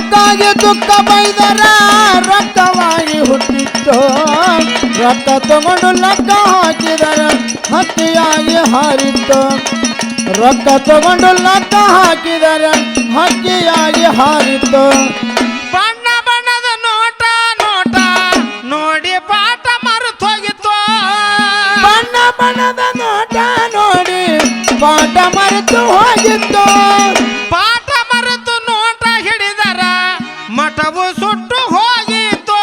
ಸುಖಕ್ಕಾಗಿ ದುಃಖ ಬೈದರ ರಕ್ತವಾಗಿ ಹುಟ್ಟಿತ್ತು ರಕ್ತ ತಗೊಂಡು ಲೆಕ್ಕ ಹಾಕಿದರ ಹಕ್ಕಿಯಾಗಿ ಹಾರಿತ್ತು ರಕ್ತ ತಗೊಂಡು ಲೆಕ್ಕ ಹಾಕಿದರ ಹಕ್ಕಿಯಾಗಿ ಹಾರಿತ್ತು ಬಣ್ಣ ಬಣ್ಣದ ನೋಟ ನೋಟ ನೋಡಿ ಪಾಠ ಮರೆತು ಹೋಗಿತ್ತು ಬಣ್ಣ ಬಣ್ಣದ ನೋಟ ನೋಡಿ ಪಾಠ ಮರೆತು ಹೋಗಿತ್ತು ಪಾಠ ಮರೆತು ನೋಟ ಹಿಡಿದರ ಮಠವು ಸುಟ್ಟು ಹೋಗಿತ್ತು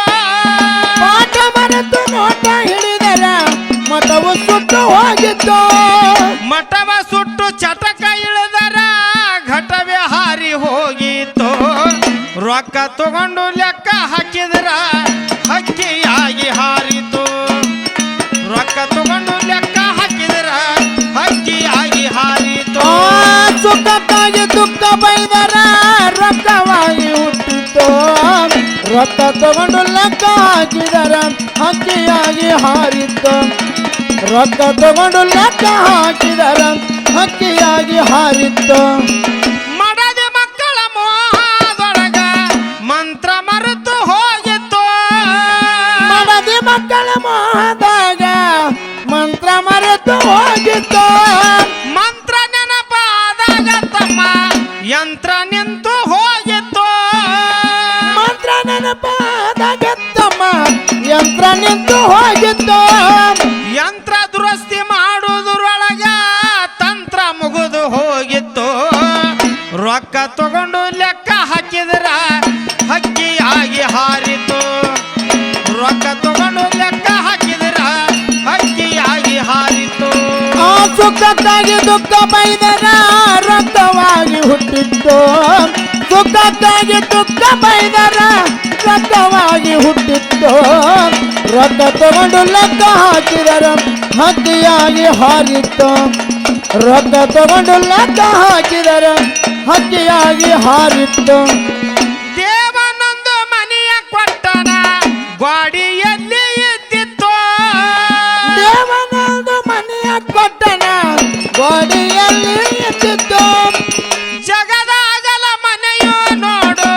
ಪಾಠ ಮರೆತು ನೋಟ ಹಿಡಿದರ ಮಠವು ಸುಟ್ಟು ಹೋಗಿತ್ತು ಮಠವ ಸುಟ್ಟು ಚಟಕ ಇಳಿದರ ಘಟವೇ ಹಾರಿ ಹೋಗಿತ್ತು ರೊಕ್ಕ ತಗೊಂಡು ಲೆಕ್ಕ ಹಾಕಿದರ ಹಕ್ಕಿಯಾಗಿ ಹಾರಿತು ರೊಕ್ಕ ತಗೊಂಡು ಲೆಕ್ಕ ಹಾಕಿದರ ಹಕ್ಕಿಯಾಗಿ ಹಾರಿತು ಸುಖಕ್ಕಾಗಿ ದುಃಖ ಬೈದರ ರೊಕ್ಕವಾಗಿ ಹುಟ್ಟಿತ್ತು ರೊಕ್ಕ ತಗೊಂಡು ಲೆಕ್ಕ ಹಾಕಿದರ ಹಕ್ಕಿಯಾಗಿ ಹಾರಿತ್ತು ರೊಕ್ಕ ತಗೊಂಡು ಲೆಕ್ಕ ಹಾಕಿದರ ಹಕ್ಕಿಯಾಗಿ ಹಾರಿತ್ತು ಮಡದಿ ಮಕ್ಕಳ ಮೋಹದೊಳಗ ಮಂತ್ರ ಮರೆತು ಹೋಗಿತ್ತು ಮಡದಿ ಮಕ್ಕಳ ಮೋಹದಾಗ ಮಂತ್ರ ಮರೆತು ಹೋಗಿತ್ತು ಮಂತ್ರ ನೆನಪಾದಾಗ ತಮ್ಮ ಯಂತ್ರ ನಿಂತು ಹೋಗಿತ್ತು ಮಂತ್ರ ನೆನಪಾದಾಗ ತಮ್ಮ ಯಂತ್ರ ನಿಂತು ಹೋಗಿತ್ತು ಯಂತ್ರ ದುರಸ್ತಿ ಮಾಡುವುದರೊಳಗ ತಂತ್ರ ಮುಗಿದು ಹೋಗಿತ್ತು ರೊಕ್ಕ ತಗೊಂಡು ಲೆಕ್ಕ ಹಾಕಿದ್ರ ಹಕ್ಕಿಯಾಗಿ ಹಾರಿತು ರೊಕ್ಕ ತಗೊಂಡು ಲೆಕ್ಕ ಹಾಕಿದ್ರ ಹಕ್ಕಿಯಾಗಿ ಹಾರಿತು ಸುಖಕ್ಕಾಗಿ ದುಃಖ ಬೈದರ ರಕ್ತವಾಗಿ ಹುಟ್ಟಿತ್ತು ಸುಖಕ್ಕಾಗಿ ದುಃಖ ಬೈದರ ರಕ್ತವಾಗಿ ಹುಟ್ಟಿತ್ತು ರಕ್ತ ತಗೊಂಡು ಲೆಕ್ಕ ಹಾಕಿದರ ಹಕ್ಕಿಯಾಗಿ ಹಾರಿತ್ತು ರಕ್ತ ತಗೊಂಡು ಲೆಕ್ಕ ಹಾಕಿದರ ಹಕ್ಕಿಯಾಗಿ ಹಾರಿತ್ತು ದೇವನೊಂದು ಮನೆಯ ಕೊಟ್ಟನ ಗ್ವಾಡಿಯಲ್ಲಿ ಇದ್ದಿತ್ತು ದೇವನೊಂದು ಮನೆಯ ಕೊಟ್ಟನ ಗೋಡೆಯಲ್ಲಿ ಇದ್ದಿತ್ತು ಜಗದಾಗಲ ಮನೆಯು ನೋಡು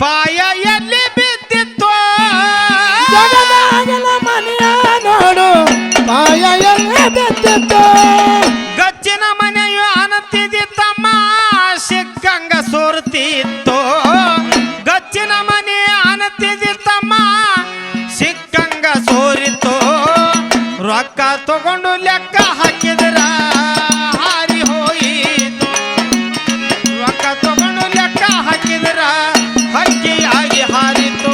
ಪಾಯ ಎಲ್ಲಿ ಬಿದ್ದಿತ್ತು ಜಗದಾಗಲ ಮನೆಯ ನೋಡು ಪಾಯ ಎಲ್ಲಿ ಬಿದ್ದಿತ್ತು ಗಚ್ಚಿನ ಮನೆಯು ಅನತಿದಿತ್ತಮ್ಮ ಸಿಕ್ಕಂಗ ಸೋರ್ತಿತ್ತು ಗಚ್ಚಿನ ಮನೆ ಅನತಿದಿತ್ತಮ್ಮ ಸಿಕ್ಕಂಗ ಸೋರಿತ್ತು ರೊಕ್ಕ ತಗೊಂಡು ಲೆಕ್ಕ ಹಾಕಿದ್ರ ಹಾರಿ ಹೋಯಿತು ರೊಕ್ಕ ತಗೊಂಡು ಲೆಕ್ಕ ಹಾಕಿದ್ರ ಹಕ್ಕಿಯಾಗಿ ಹಾರಿತು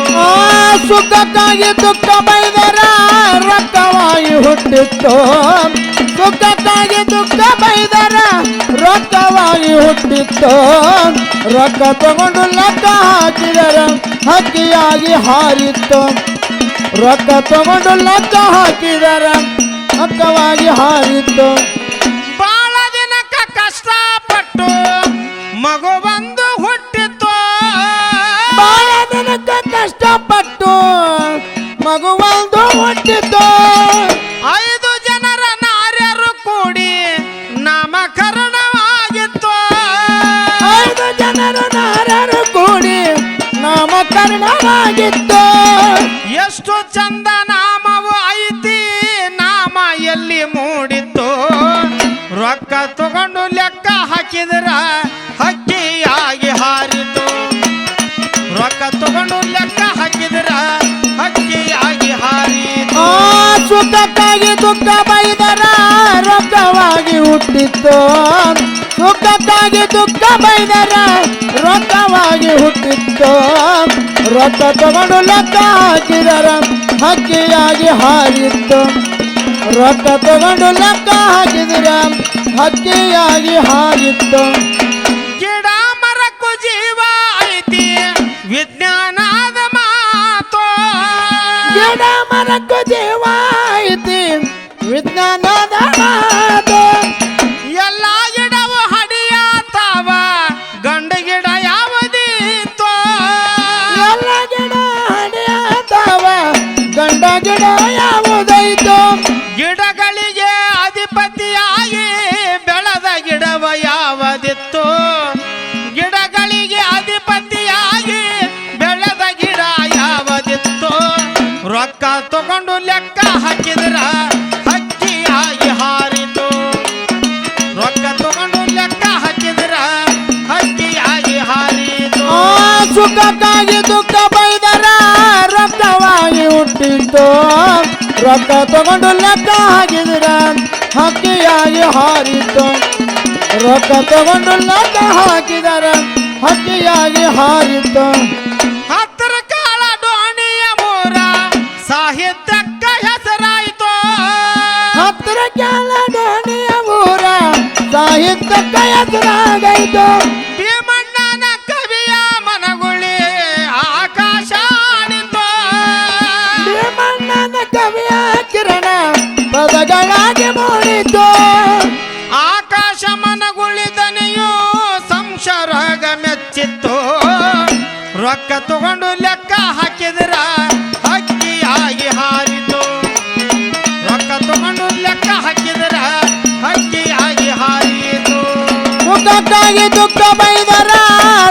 ಸುಖಕ್ಕಾಗಿ ದುಃಖ ಬೈದರ ರಕ್ತವಾಗಿ ಹುಟ್ಟಿತ್ತು ಸುಖಕ್ಕಾಗಿ ದುಃಖ ಬೈದರ ರಕ್ತವಾಗಿ ಹುಟ್ಟಿತ್ತು ರೊಕ್ಕ ತಗೊಂಡು ಲೆಕ್ಕ ಹಾಕಿದರ ಹಕ್ಕಿಯಾಗಿ ಹಾರಿತ್ತು ರೊಕ್ಕ ತಗೊಂಡು ಲೆಕ್ಕ ಹಾಕಿದರ ಹಕ್ಕವಾಗಿ ಹಾರಿತ್ತು ಬಾಳ ದಿನಕ್ಕ ಕಷ್ಟಪಟ್ಟು ಮಗು ಬಂದು ಹುಟ್ಟಿತ್ತು ಬಾಳ ದಿನಕ್ಕ ಕಷ್ಟಪಟ್ಟು ಮಗುವೊಂದು ಹುಟ್ಟಿತ್ತು 5 ಜನರ ನಾರ್ಯರು ಕೂಡಿ ನಾಮಕರಣವಾಗಿತ್ತು 5 ಜನರು ನಾರರು ಕೂಡಿ ನಾಮಕರಣವಾಗಿತ್ತು ಎಷ್ಟು ಚಂದ ನಾಮವು ಐತಿ ನಾಮ ಎಲ್ಲಿ ಮೂಡಿತ್ತು ರೊಕ್ಕ ತಗೊಂಡು ಲೆಕ್ಕ ಹಾಕಿದ್ರ ಹಕ್ಕಿಯಾಗಿ ಹಾರಿತು ರೊಕ್ಕ ತಗೊಂಡು ಲೆಕ್ಕ ಹಾಕಿದ್ರ ಹಕ್ಕಿಯಾಗಿ ಹಾರಿತು ಸುಖಕ್ಕಾಗಿ ದುಃಖ ಬೈದರ ರೊಕ್ಕವಾಗಿ ಹುಟ್ಟಿತ್ತು ಸುಖಕ್ಕಾಗಿ ದುಃಖ ಬೈದರ ರೊಕ್ಕವಾಗಿ ಹುಟ್ಟಿತ್ತು ರೊಕ್ಕ ತಗೊಂಡು ಲೆಕ್ಕ ಹಾಕಿದರ ಹಕ್ಕಿಯಾಗಿ ಹಾರಿತ್ತು ರೊಕ್ಕ ತಗೊಂಡು ಲೆಕ್ಕ ಹಾಕಿದರ ಹಕ್ಕಿಯಾಗಿ ಹಾರಿತ್ತು ಗಿಡ ಮರಕ್ಕೂ ಜೀವ ಐತಿ ವಿಜ್ಞಾನದ ಮಾತು ಗಿಡ ಮರಕ್ಕೂ ಜೀವ ಐತಿ ವಿಜ್ಞಾನದ ಮಾತು ಎಲ್ಲ ಗಿಡವು ಹಡಿಯಾತಾವ ಗಂಡು ಗಿಡ ಯಾವುದಿತ್ತು ಎಲ್ಲ ಗಿಡ ಹಡಿಯಾತಾವ ಗಂಡ ಗಿಡ ಯಾವುದೈತು ಗಿಡಗಳಿಗೆ ಅಧಿಪತಿಯಾಗಿ ಬೆಳೆದ ಗಿಡವ ಯಾವದಿತ್ತು ಗಿಡಗಳಿಗೆ ಅಧಿಪತಿಯಾಗಿ ರೊಕ್ಕ ತಗೊಂಡು ಲೆಕ್ಕ ಹಾಕಿದ್ರ ಹಕ್ಕಿಯಾಗಿ ಹಾರಿತು ರೊಕ್ಕ ತಗೊಂಡು ಲೆಕ್ಕ ಹಾಕಿದರ ಹಕ್ಕಿಯಾಗಿ ಹಾರಿತು ಹತ್ತರ ಕಾಳ ಡೋಣಿಯ ಮೂರ ಸಾಹಿತ್ಯಕ್ಕ ಹೆಸರಾಯಿತು ಹತ್ತರ ಕಾಲ ಡೋಣಿಯ ಊರ ಸಾಹಿತ್ಯಕ್ಕ ಹೆಸರಾಗೈತು ಭೀಮಣ್ಣನ ಕವಿಯ ಮನಗುಳಿ ಆಕಾಶ ಆಡಿತು ಭೀಮಣ್ಣನ ಕವಿಯ ಕಿರಣ ಪದಗಳಾಗಿ ಮೂಡಿತು ಆಕಾಶ ಮನಗುಳಿದನೆಯು ಸಂಶರಗ ಮೆಚ್ಚಿತ್ತು ರೊಕ್ಕ ತಗೊಂಡು ಲೆಕ್ಕ ಹಾಕಿದ್ರ ಹಕ್ಕಿಯಾಗಿ ಹಾರಿತು ರೊಕ್ಕ ತಗೊಂಡು ಲೆಕ್ಕ ಹಾಕಿದ್ರ ಹಕ್ಕಿಯಾಗಿ ಹಾರಿತು ಮುಖಕ್ಕಾಗಿ ದುಃಖ ಬೈದರ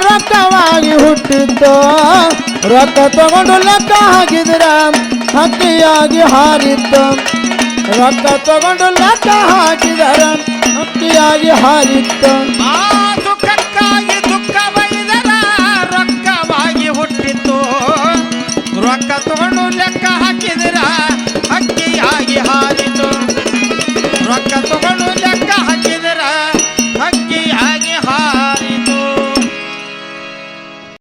ರೊಕ್ಕವಾಗಿ ಹುಟ್ಟಿತ್ತು ರೊಕ್ಕ ತಗೊಂಡು ಲೆಕ್ಕ ಹಾಕಿದ್ರ ಹಕ್ಕಿಯಾಗಿ ಹಾರಿತ್ತು ರೊಕ್ಕ ತಗೊಂಡು ಲೆಕ್ಕ ಹಾಕಿದರ ಹಕ್ಕಿಯಾಗಿ ಹಾರಿತ್ತು ಆ